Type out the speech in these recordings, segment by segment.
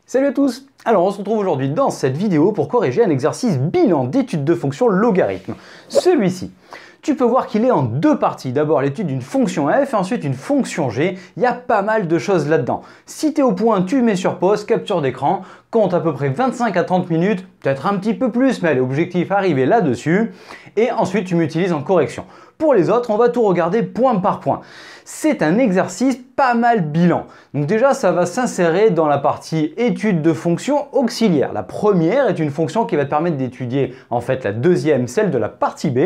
Salut à tous! Alors on se retrouve aujourd'hui dans cette vidéo pour corriger un exercice bilan d'étude de fonction logarithme. Celui-ci, tu peux voir qu'il est en deux parties. D'abord l'étude d'une fonction f et ensuite une fonction g. Il y a pas mal de choses là-dedans. Si tu es au point, tu mets sur pause, capture d'écran, compte à peu près 25 à 30 minutes, peut-être un petit peu plus, mais allez, objectif arrivé là-dessus. Et ensuite tu m'utilises en correction. Pour les autres, on va tout regarder point par point. C'est un exercice pas mal bilan. Donc déjà, ça va s'insérer dans la partie étude de fonctions auxiliaires. La première est une fonction qui va te permettre d'étudier en fait la deuxième, celle de la partie B.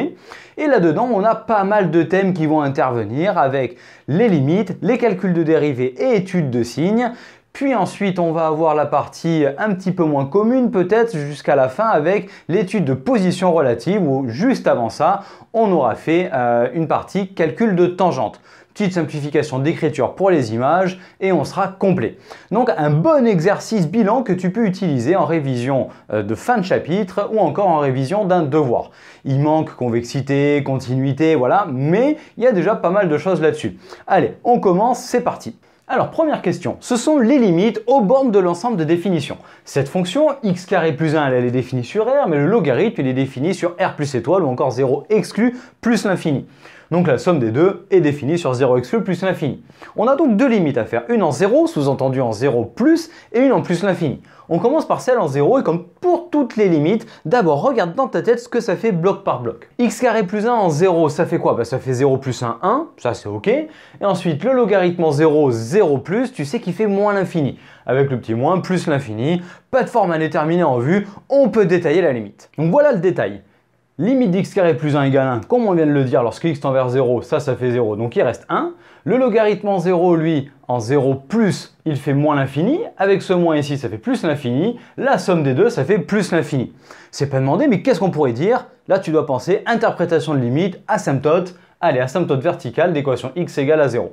Et là-dedans, on a pas mal de thèmes qui vont intervenir avec les limites, les calculs de dérivés et études de signes. Puis ensuite, on va avoir la partie un petit peu moins commune peut-être jusqu'à la fin avec l'étude de position relative où juste avant ça, on aura fait une partie calcul de tangente. Petite simplification d'écriture pour les images et on sera complet. Donc un bon exercice bilan que tu peux utiliser en révision de fin de chapitre ou encore en révision d'un devoir. Il manque convexité, continuité, voilà, mais il y a déjà pas mal de choses là-dessus. Allez, on commence, c'est parti. Alors, première question, ce sont les limites aux bornes de l'ensemble de définition. Cette fonction, x carré plus 1, elle est définie sur R, mais le logarithme, il est défini sur R plus étoile ou encore 0 exclu plus l'infini. Donc la somme des deux est définie sur 0 exclu plus l'infini. On a donc deux limites à faire, une en 0, sous-entendu en 0 plus, et une en plus l'infini. On commence par celle en 0 et comme pour toutes les limites, d'abord regarde dans ta tête ce que ça fait bloc par bloc. X carré plus 1 en 0, ça fait quoi? Ça fait 0 plus 1, 1, ça c'est ok. Et ensuite le logarithme en 0, 0 plus, tu sais qu'il fait moins l'infini. Avec le petit moins plus l'infini, pas de forme indéterminée en vue, on peut détailler la limite. Donc voilà le détail. Limite d'x carré plus 1 égale 1, comme on vient de le dire, lorsque x tend vers 0, ça fait 0, donc il reste 1. Le logarithme en 0, lui, en 0 plus, il fait moins l'infini. Avec ce moins ici, ça fait plus l'infini. La somme des deux, ça fait plus l'infini. C'est pas demandé, mais qu'est-ce qu'on pourrait dire? Là, tu dois penser interprétation de limite, asymptote. Allez, asymptote verticale d'équation x égale à 0.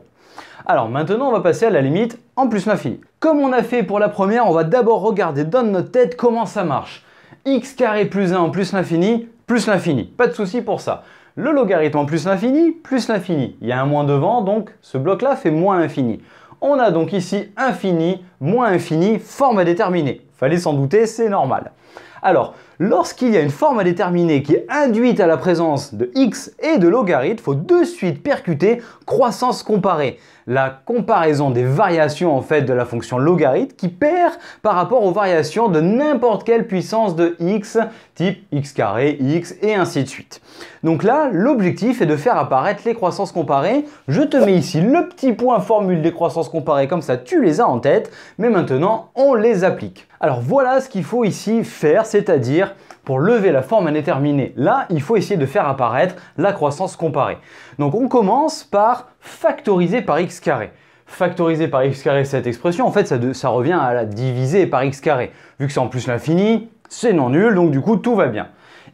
Alors maintenant, on va passer à la limite en plus l'infini. Comme on a fait pour la première, on va d'abord regarder dans notre tête comment ça marche. X carré plus 1 en plus l'infini, plus l'infini. Pas de souci pour ça. Le logarithme en plus l'infini, plus l'infini. Il y a un moins devant, donc ce bloc-là fait moins l'infini. On a donc ici infini, moins infini, forme à déterminer. Fallait s'en douter, c'est normal. Alors, lorsqu'il y a une forme à déterminer qui est induite à la présence de x et de logarithme, il faut de suite percuter croissance comparée. La comparaison des variations en fait de la fonction logarithme qui perd par rapport aux variations de n'importe quelle puissance de x, type x carré, x et ainsi de suite. Donc là, l'objectif est de faire apparaître les croissances comparées. Je te mets ici le petit point formule des croissances comparées, comme ça tu les as en tête, mais maintenant on les applique. Alors voilà ce qu'il faut ici faire, c'est-à-dire pour lever la forme indéterminée, là, il faut essayer de faire apparaître la croissance comparée. Donc on commence par factoriser par x carré. Factoriser par x carré cette expression, en fait, ça revient à la diviser par x carré. Vu que c'est en plus l'infini, c'est non nul, donc du coup, tout va bien.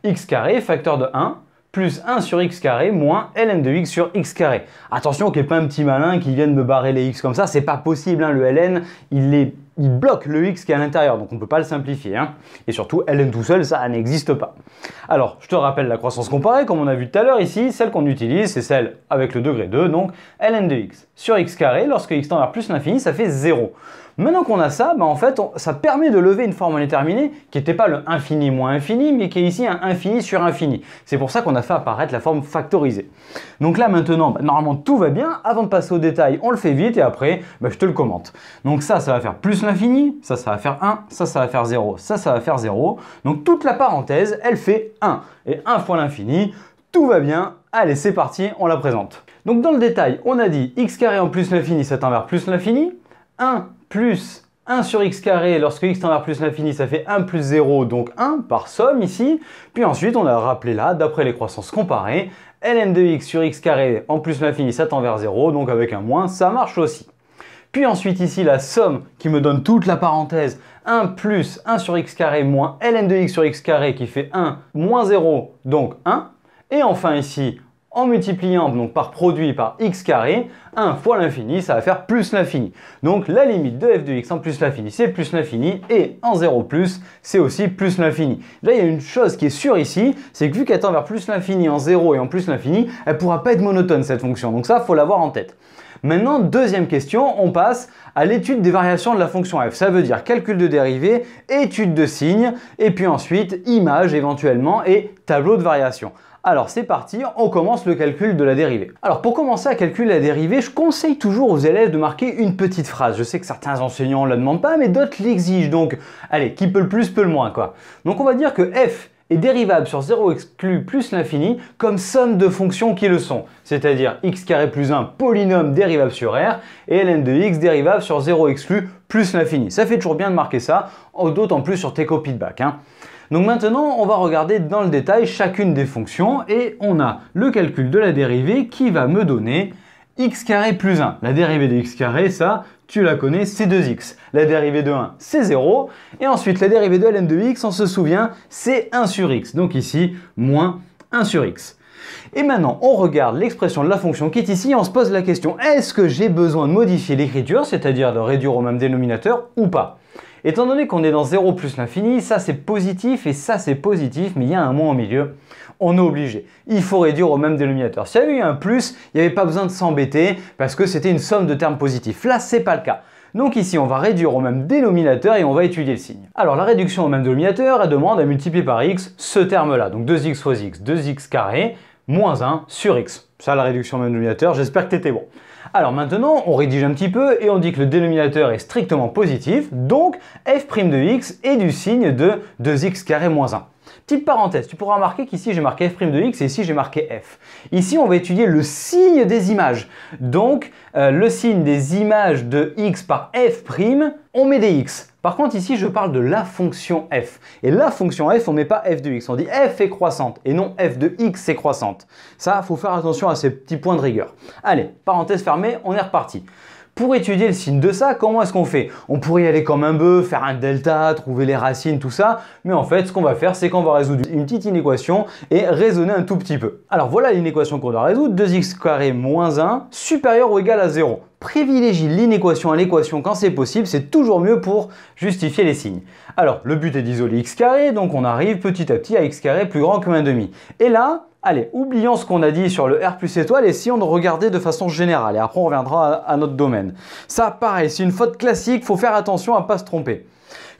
X carré, facteur de 1, plus 1 sur x carré, moins ln de x sur x carré. Attention qu'il n'y ait pas un petit malin qui vienne me barrer les x comme ça, c'est pas possible, hein. Le ln, il bloque le x qui est à l'intérieur, donc on ne peut pas le simplifier. Hein. Et surtout, ln tout seul, ça n'existe pas. Alors, je te rappelle la croissance comparée, comme on a vu tout à l'heure ici, celle qu'on utilise, c'est celle avec le degré 2, donc ln de x sur x carré, lorsque x tend vers plus l'infini, ça fait 0. Maintenant qu'on a ça, en fait, ça permet de lever une forme indéterminée qui n'était pas le infini moins infini, mais qui est ici un infini sur infini. C'est pour ça qu'on a fait apparaître la forme factorisée. Donc là, maintenant, normalement, tout va bien. Avant de passer au détail, on le fait vite et après, je te le commente. Donc ça va faire plus l'infini, ça va faire 1, ça va faire 0, ça va faire 0. Donc toute la parenthèse, elle fait 1. Et 1 fois l'infini, tout va bien. Allez, c'est parti, on la présente. Donc dans le détail, on a dit x carré en plus l'infini, ça tend vers plus l'infini. 1 plus 1 sur x carré, lorsque x tend vers plus l'infini, ça fait 1 plus 0, donc 1 par somme ici. Puis ensuite, on a rappelé là, d'après les croissances comparées, ln de x sur x carré en plus l'infini, ça tend vers 0, donc avec un moins, ça marche aussi. Puis ensuite ici, la somme qui me donne toute la parenthèse, 1 plus 1 sur x carré moins ln de x sur x carré qui fait 1 moins 0, donc 1. Et enfin ici, en multipliant donc par produit par x carré, 1 fois l'infini, ça va faire plus l'infini. Donc la limite de f de x en plus l'infini, c'est plus l'infini, et en 0 plus, c'est aussi plus l'infini. Là, il y a une chose qui est sûre ici, c'est que vu qu'elle tend vers plus l'infini en 0 et en plus l'infini, elle ne pourra pas être monotone cette fonction. Donc ça, il faut l'avoir en tête. Maintenant, deuxième question, on passe à l'étude des variations de la fonction f. Ça veut dire calcul de dérivée, étude de signes, et puis ensuite image éventuellement et tableau de variation. Alors c'est parti, on commence le calcul de la dérivée. Alors pour commencer à calculer la dérivée, je conseille toujours aux élèves de marquer une petite phrase. Je sais que certains enseignants ne la demandent pas, mais d'autres l'exigent. Donc allez, qui peut le plus, peut le moins quoi. Donc on va dire que f est dérivable sur 0 exclu plus l'infini comme somme de fonctions qui le sont. C'est-à-dire x carré plus 1 polynôme dérivable sur r et ln de x dérivable sur 0 exclu plus l'infini. Ça fait toujours bien de marquer ça, d'autant plus sur tes copies de bac. Donc maintenant, on va regarder dans le détail chacune des fonctions et on a le calcul de la dérivée qui va me donner x carré plus 1. La dérivée de x carré, ça, tu la connais, c'est 2x. La dérivée de 1, c'est 0. Et ensuite, la dérivée de ln de x, on se souvient, c'est 1 sur x. Donc ici, moins 1 sur x. Et maintenant, on regarde l'expression de la fonction qui est ici et on se pose la question, est-ce que j'ai besoin de modifier l'écriture, c'est-à-dire de réduire au même dénominateur ou pas? Étant donné qu'on est dans 0 plus l'infini, ça c'est positif et ça c'est positif, mais il y a un moins au milieu, on est obligé. Il faut réduire au même dénominateur. S'il y avait eu un plus, il n'y avait pas besoin de s'embêter parce que c'était une somme de termes positifs. Là, c'est pas le cas. Donc ici, on va réduire au même dénominateur et on va étudier le signe. Alors la réduction au même dénominateur, elle demande à multiplier par x ce terme-là. Donc 2x fois x, 2x carré, moins 1 sur x. Ça, la réduction au même dénominateur, j'espère que tu étais bon. Alors maintenant, on rédige un petit peu et on dit que le dénominateur est strictement positif, donc f' de x est du signe de 2x carré moins 1. Petite parenthèse, tu pourras remarquer qu'ici j'ai marqué f' de x et ici j'ai marqué f. Ici on va étudier le signe des images. Donc le signe des images de x par f', on met des x. Par contre ici je parle de la fonction f. Et la fonction f, on ne met pas f de x, on dit f est croissante et non f de x est croissante. Ça, il faut faire attention à ces petits points de rigueur. Allez, parenthèse fermée, on est reparti. Pour étudier le signe de ça, comment est-ce qu'on fait? On pourrait y aller comme un bœuf, faire un delta, trouver les racines, tout ça. Mais en fait, ce qu'on va faire, c'est qu'on va résoudre une petite inéquation et raisonner un tout petit peu. Alors voilà l'inéquation qu'on doit résoudre. 2x carré moins 1 supérieur ou égal à 0. Privilégie l'inéquation à l'équation quand c'est possible, c'est toujours mieux pour justifier les signes. Alors, le but est d'isoler x carré, donc on arrive petit à petit à x carré plus grand que 1,5. Et là, allez, oublions ce qu'on a dit sur le R plus étoile et essayons de regarder de façon générale. Et après, on reviendra à notre domaine. Ça, pareil, c'est une faute classique, il faut faire attention à ne pas se tromper.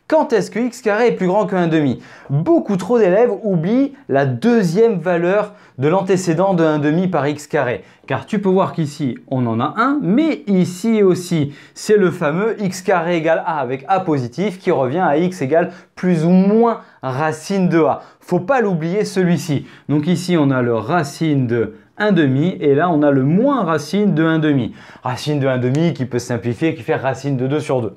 Quand est-ce que x carré est plus grand que 1,5? Beaucoup trop d'élèves oublient la deuxième valeur de l'antécédent de 1,5 par x carré. Car tu peux voir qu'ici, on en a un, mais ici aussi, c'est le fameux x carré égale a avec a positif qui revient à x égale plus ou moins racine de a. Faut pas l'oublier celui-ci. Donc ici, on a le racine de 1,5 et là, on a le moins racine de 1,5. Racine de 1,5 qui peut se simplifier, qui fait racine de 2 sur 2.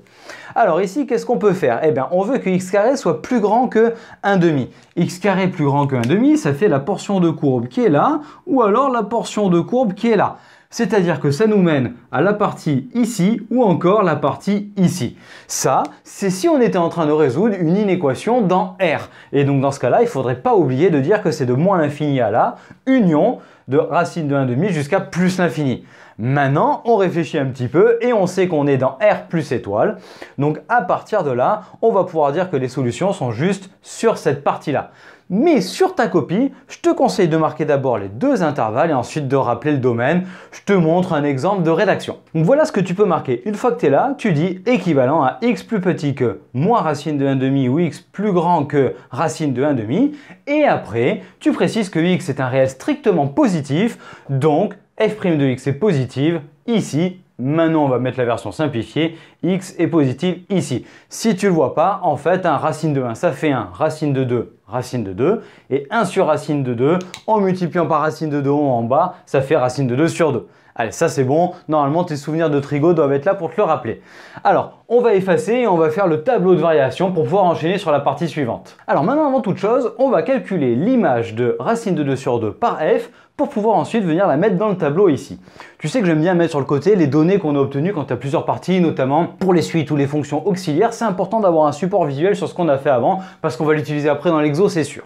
Alors ici, qu'est-ce qu'on peut faire? Eh bien, on veut que x carré soit plus grand que 1,5. X carré plus grand que 1,5, ça fait la portion de courbe qui est là, ou alors la portion de courbe qui est là. C'est-à-dire que ça nous mène à la partie ici ou encore la partie ici. Ça, c'est si on était en train de résoudre une inéquation dans R. Et donc dans ce cas-là, il ne faudrait pas oublier de dire que c'est de moins l'infini à là, union de racine de 1,5 jusqu'à plus l'infini. Maintenant, on réfléchit un petit peu et on sait qu'on est dans R plus étoile. Donc à partir de là, on va pouvoir dire que les solutions sont juste sur cette partie-là. Mais sur ta copie, je te conseille de marquer d'abord les deux intervalles et ensuite de rappeler le domaine. Je te montre un exemple de rédaction. Donc voilà ce que tu peux marquer. Une fois que tu es là, tu dis équivalent à x plus petit que moins racine de 1,5 ou x plus grand que racine de 1,5. Et après, tu précises que x est un réel strictement positif, donc f' de x est positive ici. Maintenant, on va mettre la version simplifiée. X est positive ici. Si tu ne le vois pas, en fait, un racine de 1, ça fait 1. Racine de 2, racine de 2. Et 1 sur racine de 2, en multipliant par racine de 2 en bas, ça fait racine de 2 sur 2. Allez, ça c'est bon. Normalement, tes souvenirs de trigo doivent être là pour te le rappeler. Alors, on va effacer et on va faire le tableau de variation pour pouvoir enchaîner sur la partie suivante. Alors maintenant, avant toute chose, on va calculer l'image de racine de 2 sur 2 par f pour pouvoir ensuite venir la mettre dans le tableau ici. Tu sais que j'aime bien mettre sur le côté les données qu'on a obtenues quand tu as plusieurs parties, notamment pour les suites ou les fonctions auxiliaires. C'est important d'avoir un support visuel sur ce qu'on a fait avant parce qu'on va l'utiliser après dans l'exo, c'est sûr.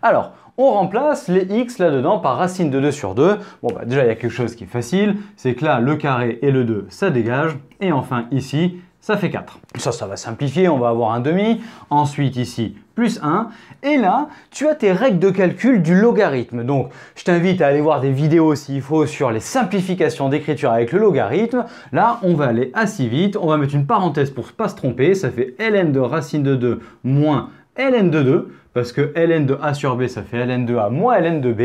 Alors, on remplace les x là-dedans par racine de 2 sur 2. Bon, bah déjà, il y a quelque chose qui est facile, c'est que là, le carré et le 2, ça dégage. Et enfin, ici, ça fait 4. Ça va simplifier, on va avoir un demi. Ensuite, ici, plus 1. Et là, tu as tes règles de calcul du logarithme. Donc, je t'invite à aller voir des vidéos s'il faut sur les simplifications d'écriture avec le logarithme. Là, on va aller assez vite. On va mettre une parenthèse pour ne pas se tromper. Ça fait ln de racine de 2 moins ln de 2. Parce que ln de a sur b, ça fait ln de a moins ln de b.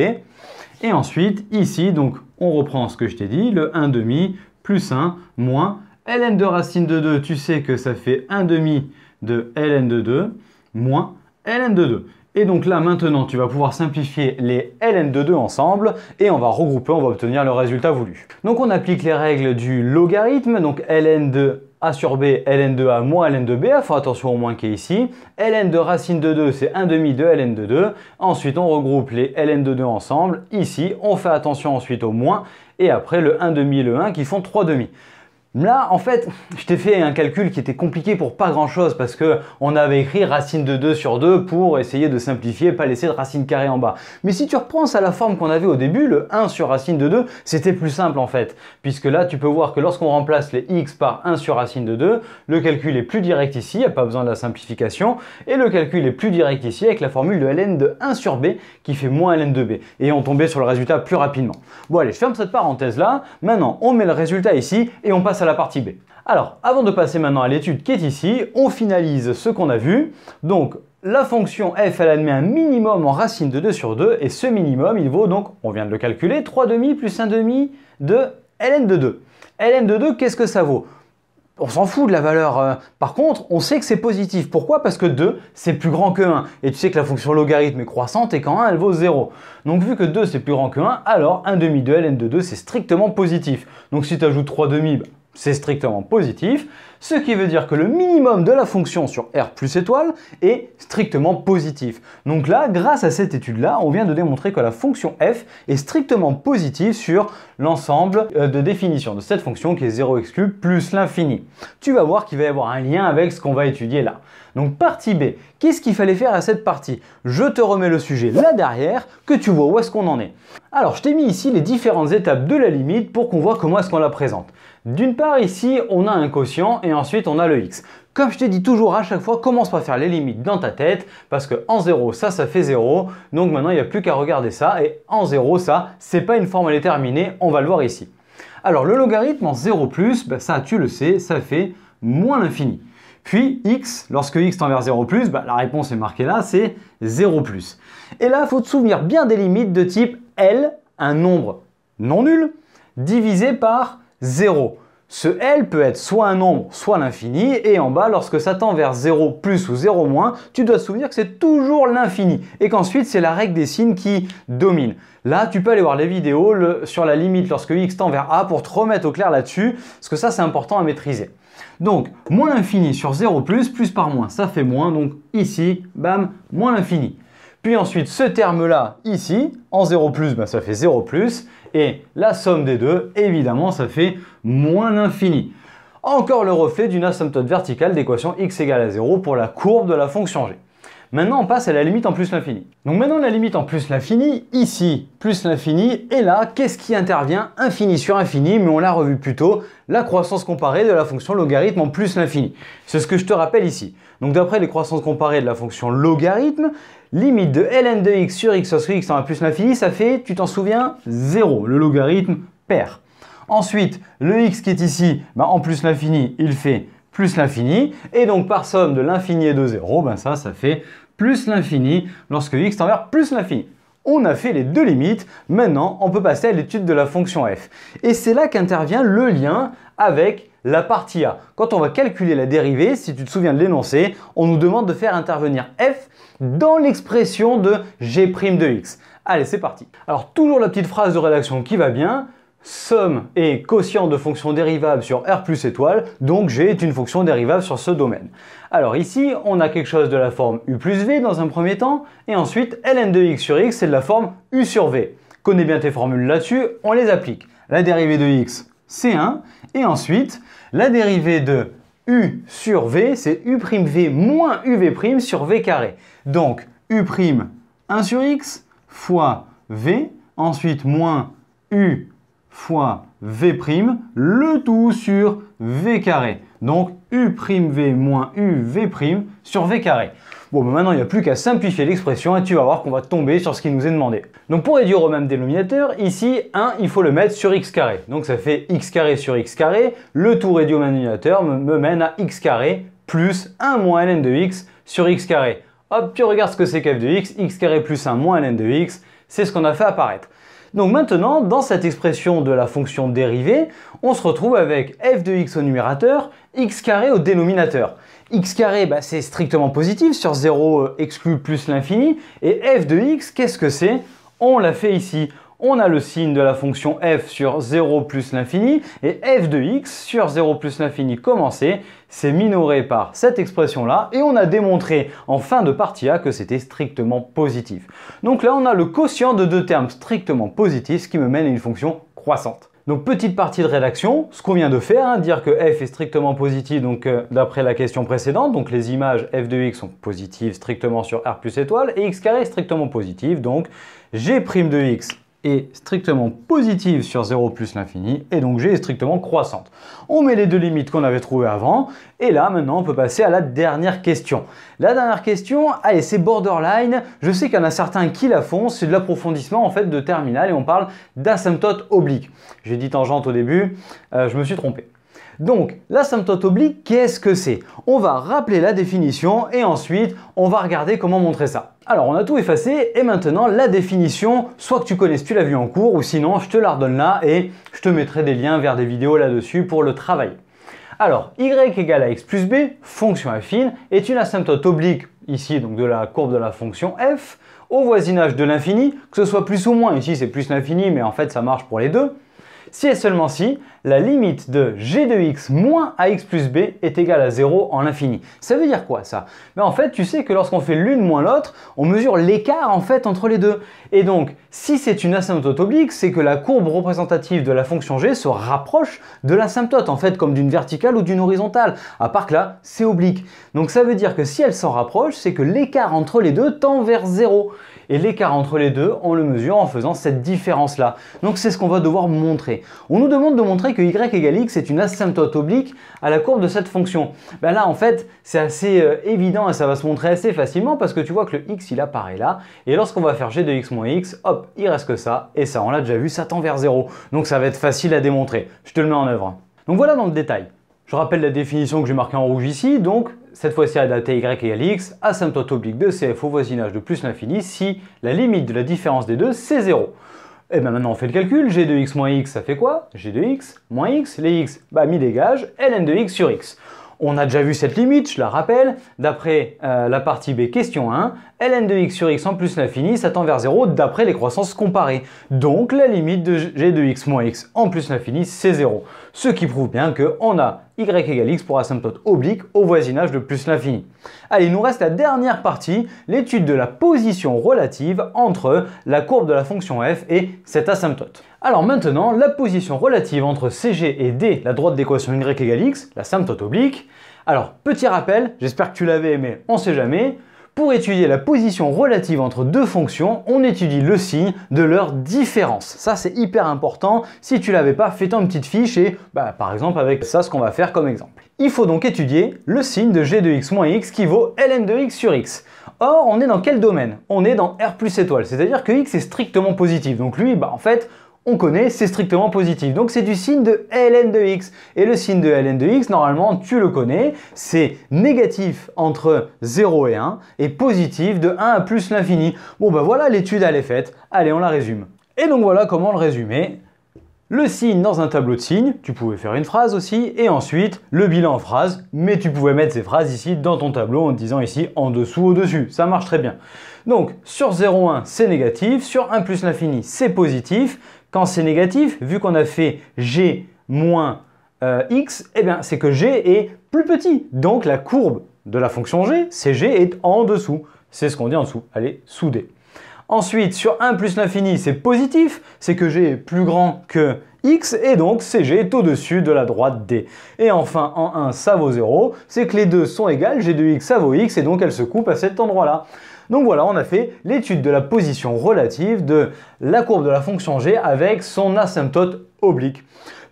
Et ensuite, ici, donc, on reprend ce que je t'ai dit, le 1 demi plus 1 moins ln de racine de 2, tu sais que ça fait 1 demi de ln de 2 moins ln de 2. Et donc là, maintenant, tu vas pouvoir simplifier les ln de 2 ensemble et on va regrouper, on va obtenir le résultat voulu. Donc on applique les règles du logarithme, donc ln de a sur b, ln de a moins ln de b, il faut attention au moins qui est ici. Ln de racine de 2, c'est 1 demi de ln de 2. Ensuite, on regroupe les ln de 2 ensemble. Ici, on fait attention ensuite au moins. Et après, le 1 demi et le 1 qui font 3 demi. Là, en fait, je t'ai fait un calcul qui était compliqué pour pas grand chose parce que on avait écrit racine de 2 sur 2 pour essayer de simplifier, pas laisser de racine carrée en bas. Mais si tu reprends ça à la forme qu'on avait au début, le 1 sur racine de 2, c'était plus simple en fait. Puisque là, tu peux voir que lorsqu'on remplace les x par 1 sur racine de 2, le calcul est plus direct ici, il n'y a pas besoin de la simplification. Et le calcul est plus direct ici avec la formule de ln de 1 sur b qui fait moins ln de b. Et on tombait sur le résultat plus rapidement. Bon allez, je ferme cette parenthèse là. Maintenant, on met le résultat ici et on passe à la partie B. Alors, avant de passer maintenant à l'étude qui est ici, on finalise ce qu'on a vu. Donc, la fonction f, elle admet un minimum en racine de 2 sur 2 et ce minimum, il vaut donc, on vient de le calculer, 3 demi plus 1 demi de ln de 2. ln de 2, qu'est-ce que ça vaut? On s'en fout de la valeur. Par contre, on sait que c'est positif. Pourquoi? Parce que 2, c'est plus grand que 1. Et tu sais que la fonction logarithme est croissante et quand 1, elle vaut 0. Donc, vu que 2, c'est plus grand que 1, alors 1 demi de ln de 2, c'est strictement positif. Donc, si tu ajoutes 3 demi, c'est strictement positif, ce qui veut dire que le minimum de la fonction sur R plus étoile est strictement positif. Donc là, grâce à cette étude-là, on vient de démontrer que la fonction f est strictement positive sur l'ensemble de définition de cette fonction qui est 0 exclu plus l'infini. Tu vas voir qu'il va y avoir un lien avec ce qu'on va étudier là. Donc partie B, qu'est-ce qu'il fallait faire à cette partie? Je te remets le sujet là derrière, que tu vois où est-ce qu'on en est. Alors je t'ai mis ici les différentes étapes de la limite pour qu'on voit comment est-ce qu'on la présente. D'une part ici, on a un quotient et ensuite on a le x. Comme je te dis toujours à chaque fois, commence par faire les limites dans ta tête parce que en 0, ça fait 0. Donc maintenant, il n'y a plus qu'à regarder ça et en 0, ça, c'est pas une forme déterminée, on va le voir ici. Alors le logarithme en 0 plus, ça tu le sais, ça fait moins l'infini. Puis x, lorsque x tend vers 0 plus, la réponse est marquée là, c'est 0 plus. Et là, il faut te souvenir bien des limites de type L, un nombre non nul, divisé par 0. Ce L peut être soit un nombre, soit l'infini, et en bas, lorsque ça tend vers 0 plus ou 0 moins, tu dois te souvenir que c'est toujours l'infini, et qu'ensuite c'est la règle des signes qui domine. Là, tu peux aller voir les vidéos sur la limite lorsque x tend vers a pour te remettre au clair là-dessus, parce que ça c'est important à maîtriser. Donc, moins l'infini sur 0 plus par moins, ça fait moins, donc ici, bam, moins l'infini. Puis ensuite, ce terme-là, ici, en 0 plus, ça fait 0 plus. Et la somme des deux, évidemment, ça fait moins l'infini. Encore le reflet d'une asymptote verticale d'équation x égale à 0 pour la courbe de la fonction g. Maintenant, on passe à la limite en plus l'infini. Donc maintenant, la limite en plus l'infini, ici, plus l'infini, et là, qu'est-ce qui intervient? Infini sur infini, mais on l'a revu plus tôt, la croissance comparée de la fonction logarithme en plus l'infini. C'est ce que je te rappelle ici. Donc d'après les croissances comparées de la fonction logarithme, limite de ln de x sur x lorsque x tend à plus l'infini, ça fait, tu t'en souviens, 0. Le logarithme perd. Ensuite, le x qui est ici, en plus l'infini, il fait plus l'infini. Et donc par somme de l'infini et de 0, ça fait plus l'infini lorsque x tend vers plus l'infini. On a fait les deux limites, maintenant on peut passer à l'étude de la fonction f. Et c'est là qu'intervient le lien avec la partie A. Quand on va calculer la dérivée, si tu te souviens de l'énoncé, on nous demande de faire intervenir f dans l'expression de g' de x. Allez, c'est parti. Alors toujours la petite phrase de rédaction qui va bien. Somme et quotient de fonctions dérivables sur R plus étoile, donc G est une fonction dérivable sur ce domaine. Alors ici, on a quelque chose de la forme U plus V dans un premier temps, et ensuite ln de x sur x, c'est de la forme U sur V. Connais bien tes formules là-dessus, on les applique. La dérivée de x, c'est 1, et ensuite, la dérivée de U sur V, c'est U'V moins UV' sur V carré. Donc, U' 1 sur x fois V, ensuite moins U fois V', le tout sur V carré. Donc U'V moins UV' sur V carré. Bon, maintenant il n'y a plus qu'à simplifier l'expression et tu vas voir qu'on va tomber sur ce qui nous est demandé. Donc pour réduire au même dénominateur, ici 1 il faut le mettre sur x carré. Donc ça fait x carré sur x carré, le tout réduit au même dénominateur me mène à x carré plus 1 moins ln de x sur x carré. Hop, tu regardes ce que c'est qu'f de x carré plus 1 moins ln de x, c'est ce qu'on a fait apparaître. Donc maintenant, dans cette expression de la fonction dérivée, on se retrouve avec f de x au numérateur, x carré au dénominateur. X carré, bah, c'est strictement positif, sur 0 exclut plus l'infini, et f de x, qu'est-ce que c'est? On l'a fait ici. On a le signe de la fonction f sur 0 plus l'infini, et f de x sur 0 plus l'infini commencé, c'est minoré par cette expression-là, et on a démontré en fin de partie A que c'était strictement positif. Donc là, on a le quotient de deux termes strictement positifs, ce qui me mène à une fonction croissante. Donc petite partie de rédaction, ce qu'on vient de faire, dire que f est strictement positif, donc d'après la question précédente, donc les images f de x sont positives strictement sur r plus étoile, et x carré est strictement positif, donc g' de x est strictement positive sur 0 plus l'infini, et donc g est strictement croissante. On met les deux limites qu'on avait trouvées avant, et là maintenant on peut passer à la dernière question. La dernière question, allez, c'est borderline, je sais qu'il y en a certains qui la font, c'est de l'approfondissement en fait de terminale, et on parle d'asymptote oblique. J'ai dit tangente au début, je me suis trompé. Donc, l'asymptote oblique, qu'est-ce que c'est? On va rappeler la définition et ensuite, on va regarder comment montrer ça. Alors, on a tout effacé et maintenant, la définition, soit que tu connaisses, tu l'as vu en cours, ou sinon, je te la redonne là et je te mettrai des liens vers des vidéos là-dessus pour le travailler. Alors, y égale à x plus b, fonction affine, est une asymptote oblique, ici, donc de la courbe de la fonction f, au voisinage de l'infini, que ce soit plus ou moins, ici c'est plus l'infini, mais en fait ça marche pour les deux. Si et seulement si, la limite de g de x moins ax plus b est égale à 0 en l'infini. Ça veut dire quoi ça? Mais en fait, tu sais que lorsqu'on fait l'une moins l'autre, on mesure l'écart en fait entre les deux. Et donc, si c'est une asymptote oblique, c'est que la courbe représentative de la fonction g se rapproche de l'asymptote, en fait, comme d'une verticale ou d'une horizontale. À part que là, c'est oblique. Donc ça veut dire que si elle s'en rapproche, c'est que l'écart entre les deux tend vers 0. Et l'écart entre les deux, on le mesure en faisant cette différence-là. Donc c'est ce qu'on va devoir montrer. On nous demande de montrer que y égale x est une asymptote oblique à la courbe de cette fonction. Ben là, en fait, c'est assez évident et ça va se montrer assez facilement parce que tu vois que le x, il apparaît là. Et lorsqu'on va faire g de x moins x, hop, il reste que ça. Et ça, on l'a déjà vu, ça tend vers 0. Donc ça va être facile à démontrer. Je te le mets en œuvre. Donc voilà dans le détail. Je rappelle la définition que j'ai marquée en rouge ici. Donc, cette fois-ci adaptée y égale x, asymptote oblique de cf au voisinage de plus l'infini si la limite de la différence des deux, c'est 0. Et bien maintenant on fait le calcul, g de x moins x, ça fait quoi? G de x moins x, les x, bah mis dégage, ln de x sur x. On a déjà vu cette limite, je la rappelle, d'après la partie B, question 1, ln de x sur x en plus l'infini, ça tend vers 0 d'après les croissances comparées. Donc la limite de g de x moins x en plus l'infini, c'est 0. Ce qui prouve bien qu'on a y égale x pour asymptote oblique au voisinage de plus l'infini. Allez, il nous reste la dernière partie, l'étude de la position relative entre la courbe de la fonction f et cette asymptote. Alors maintenant, la position relative entre CG et D, la droite d'équation y égale x, l'asymptote oblique. Alors, petit rappel, j'espère que tu l'avais aimé, on sait jamais. Pour étudier la position relative entre deux fonctions, on étudie le signe de leur différence. Ça, c'est hyper important. Si tu ne l'avais pas, fais-toi une petite fiche et, par exemple, avec ça, ce qu'on va faire comme exemple. Il faut donc étudier le signe de g de x moins x qui vaut ln de x sur x. Or, on est dans quel domaine? On est dans R plus étoile, c'est-à-dire que x est strictement positif. Donc lui, en fait, on connaît, c'est strictement positif. Donc c'est du signe de ln de x. Et le signe de ln de x, normalement, tu le connais, c'est négatif entre 0 et 1 et positif de 1 à plus l'infini. Bon voilà, l'étude elle est faite. Allez, on la résume. Et donc voilà comment le résumer. Le signe dans un tableau de signes, tu pouvais faire une phrase aussi, et ensuite le bilan en phrase, mais tu pouvais mettre ces phrases ici dans ton tableau en disant ici en dessous, au-dessus, ça marche très bien. Donc sur 0,1 c'est négatif, sur 1 plus l'infini c'est positif. Quand c'est négatif, vu qu'on a fait g moins x, eh bien c'est que g est plus petit. Donc la courbe de la fonction g, cg est en dessous. C'est ce qu'on dit en dessous, allez, sous d. Ensuite, sur 1 plus l'infini, c'est positif, c'est que g est plus grand que x, et donc cg est au-dessus de la droite d. Et enfin, en 1, ça vaut 0, c'est que les deux sont égales, g de x, ça vaut x, et donc elles se coupent à cet endroit-là. Donc voilà, on a fait l'étude de la position relative de la courbe de la fonction g avec son asymptote oblique.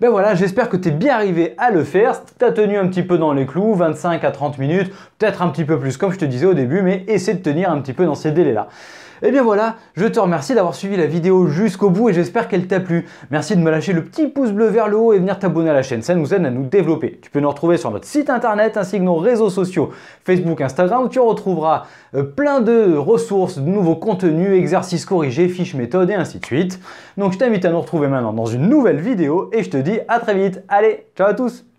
Ben voilà, j'espère que tu es bien arrivé à le faire. Tu as tenu un petit peu dans les clous, 25 à 30 minutes, peut-être un petit peu plus comme je te disais au début, mais essaie de tenir un petit peu dans ces délais-là. Et bien voilà, je te remercie d'avoir suivi la vidéo jusqu'au bout et j'espère qu'elle t'a plu. Merci de me lâcher le petit pouce bleu vers le haut et venir t'abonner à la chaîne, ça nous aide à nous développer. Tu peux nous retrouver sur notre site internet ainsi que nos réseaux sociaux, Facebook, Instagram, où tu retrouveras plein de ressources, de nouveaux contenus, exercices corrigés, fiches méthodes et ainsi de suite. Donc je t'invite à nous retrouver maintenant dans une nouvelle vidéo et je te dis à très vite. Allez, ciao à tous!